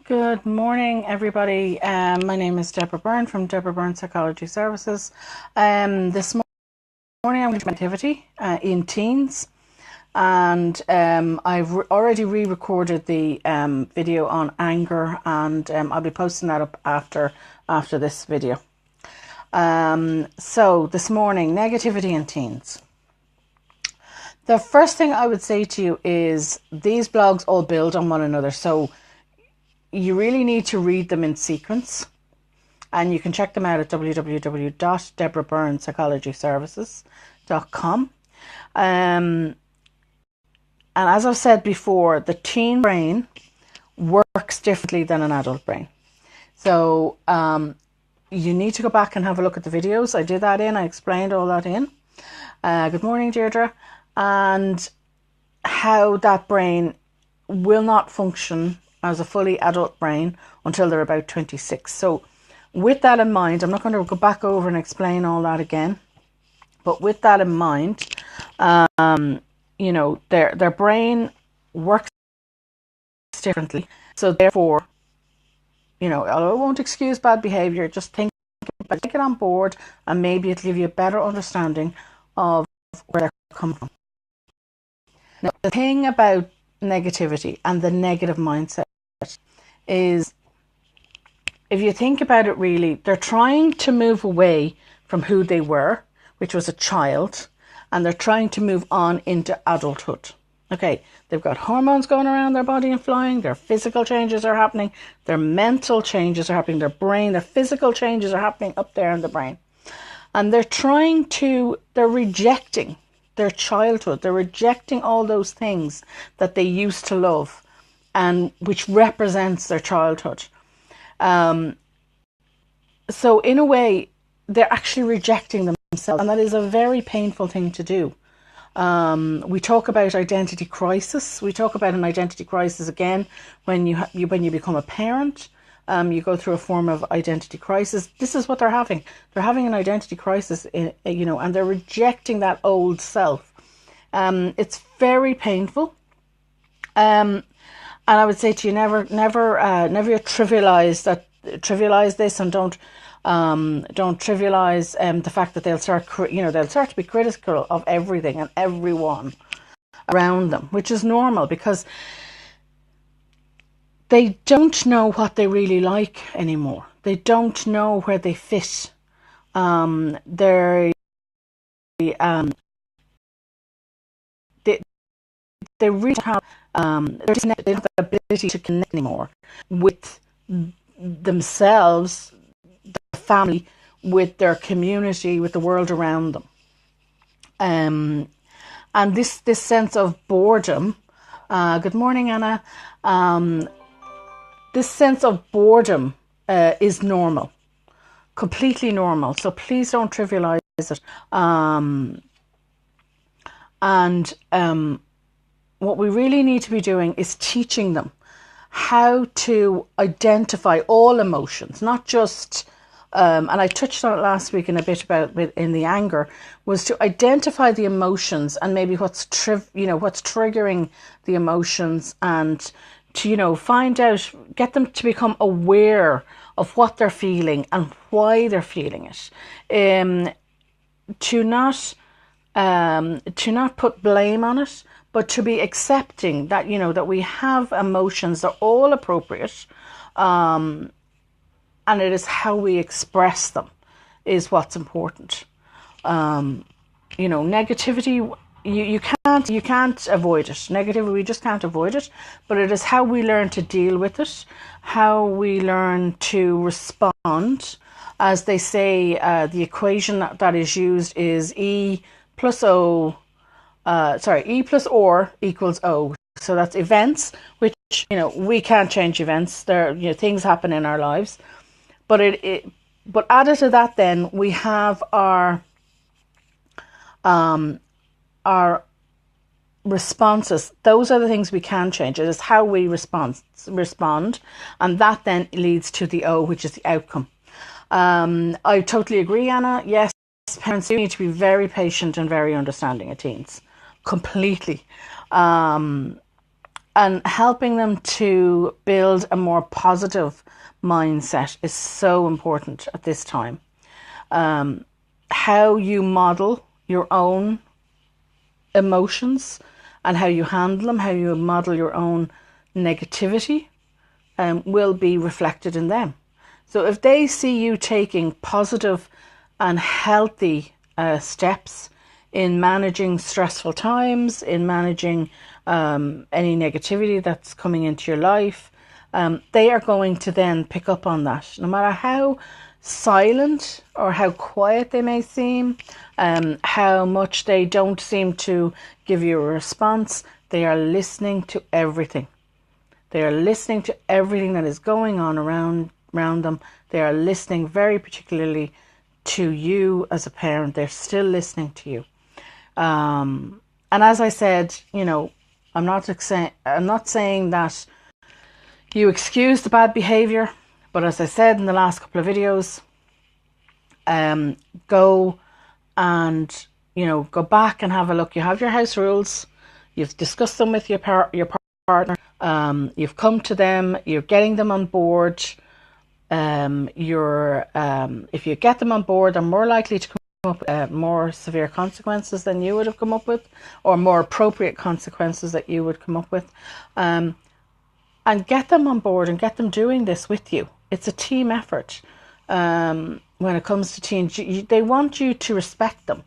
Good morning, everybody. My name is Deborah Byrne from DBpsychology Services. This morning I'm going to do activity in teens, and I've already re-recorded the video on anger, and I'll be posting that up after this video. So this morning, negativity in teens. The first thing I would say to you is these blogs all build on one another, so you really need to read them in sequence, and you can check them out at www.DBpsychologyservices.com. And as I've said before, the teen brain works differently than an adult brain. So you need to go back and have a look at the videos. I did that I explained all that in. Good morning, Deirdre. And how that brain will not function as a fully adult brain until they're about 26. So with that in mind, I'm not going to go back over and explain all that again, but with that in mind, you know, their brain works differently. So therefore, you know, although it won't excuse bad behavior, just think about it, take it on board, and maybe it'll give you a better understanding of where they're coming from. Now, the thing about negativity and the negative mindset is, if you think about it really, they're trying to move away from who they were, which was a child, and they're trying to move on into adulthood. Okay, they've got hormones going around their body and flying, their physical changes are happening, their mental changes are happening, their brain, their physical changes are happening up there in the brain. And they're rejecting their childhood, they're rejecting all those things that they used to love, and which represents their childhood. So in a way, they're actually rejecting themselves, and that is a very painful thing to do. We talk about identity crisis. We talk about an identity crisis again when you become a parent. You go through a form of identity crisis. This is what they're having. They're having an identity crisis, you know, and they're rejecting that old self. It's very painful. And I would say to you, never trivialize this, and don't trivialize the fact that they'll start to be critical of everything and everyone around them, which is normal because they don't know what they really like anymore. They don't know where they fit. They really have they don't have the ability to connect anymore with themselves, their family, with their community, with the world around them. And this sense of boredom. Good morning, Anna. This sense of boredom is normal, completely normal. So please don't trivialize it. What we really need to be doing is teaching them how to identify all emotions, not just, and I touched on it last week in a bit about in the anger, was to identify the emotions and maybe what's triggering the emotions, and to, you know, find out, get them to become aware of what they're feeling and why they're feeling it. To not put blame on it, but to be accepting that, you know, that we have emotions, they're all appropriate, and it is how we express them is what's important. You know, negativity, you can't avoid it. Negativity, we just can't avoid it, but it is how we learn to deal with it, how we learn to respond. As they say, the equation that is used is E plus or equals O. So that's events, which, you know, we can't change events. There, you know, things happen in our lives, but but added to that, then we have our responses. Those are the things we can change. It is how we respond, and that then leads to the O, which is the outcome. I totally agree, Anna. Yes, parents do need to be very patient and very understanding of teens. Completely. and helping them to build a more positive mindset is so important at this time. How you model your own emotions and how you handle them, how you model your own negativity, will be reflected in them. So if they see you taking positive and healthy steps in managing stressful times, in managing any negativity that's coming into your life, they are going to then pick up on that. No matter how silent or how quiet they may seem, how much they don't seem to give you a response, they are listening to everything. They are listening to everything that is going on around them. They are listening very particularly to you as a parent. They're still listening to you. And as I said, I'm not saying that you excuse the bad behavior, but as I said in the last couple of videos, go and go back and have a look. You have your house rules. You've discussed them with your partner. You've come to them. You're getting them on board. If you get them on board, they're more likely to come up with more severe consequences than you would have come up with, or more appropriate consequences that you would come up with. And get them on board and get them doing this with you. It's a team effort. When it comes to teens, they want you to respect them.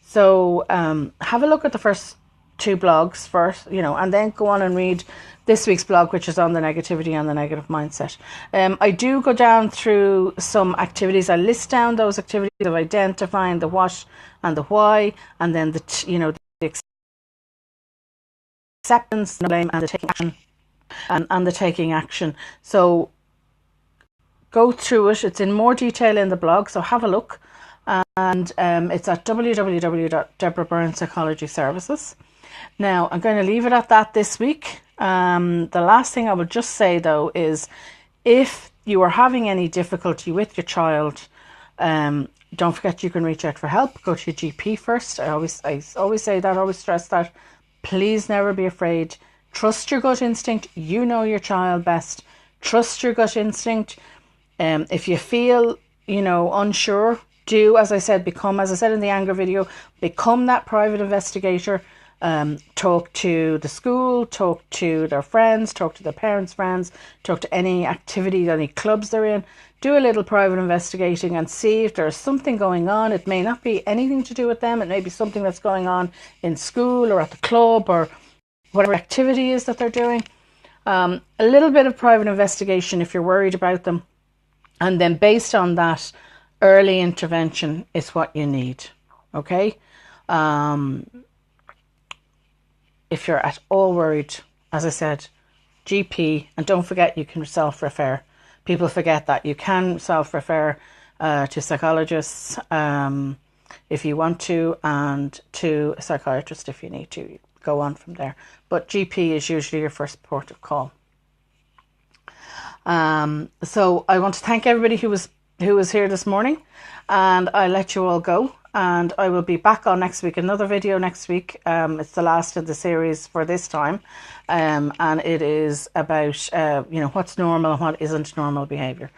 So have a look at the first 2 blogs first, and then go on and read this week's blog, which is on the negativity and the negative mindset. I do go down through some activities. I list down those activities of identifying the what and the why, and then the acceptance, the blame, and the taking action, and the taking action. So go through it. It's in more detail in the blog, so have a look. And it's at www.DBpsychology. Now, I'm going to leave it at that this week. The last thing I would just say, though, is if you are having any difficulty with your child, don't forget you can reach out for help. Go to your GP first. I always say that, always stress that. Please never be afraid. Trust your gut instinct. You know your child best. Trust your gut instinct. If you feel, unsure, as I said in the anger video, become that private investigator. Talk to the school, talk to their friends, talk to their parents' friends, talk to any activity, any clubs they're in. Do a little private investigating and see if there's something going on. It may not be anything to do with them. It may be something that's going on in school or at the club or whatever activity is that they're doing. A little bit of private investigation if you're worried about them. And then based on that, early intervention is what you need. Okay? If you're at all worried, as I said, GP, and don't forget you can self-refer. People forget that. You can self-refer to psychologists if you want to, and to a psychiatrist if you need to. Go on from there. But GP is usually your first port of call. So I want to thank everybody who was here this morning, and I'll let you all go. And I will be back on next week, another video next week. It's the last of the series for this time, and it is about what's normal and what isn't normal behaviour.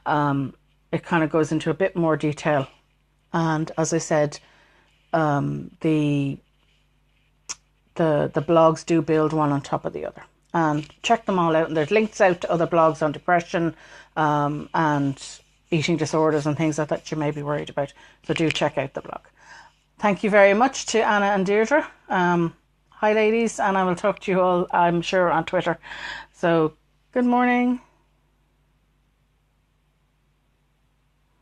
It kind of goes into a bit more detail, and as I said, the blogs do build one on top of the other, and check them all out. And there's links out to other blogs on depression and eating disorders and things like that you may be worried about. So do check out the blog. Thank you very much to Anna and Deirdre. Hi ladies, and I will talk to you all, I'm sure, on Twitter. So good morning.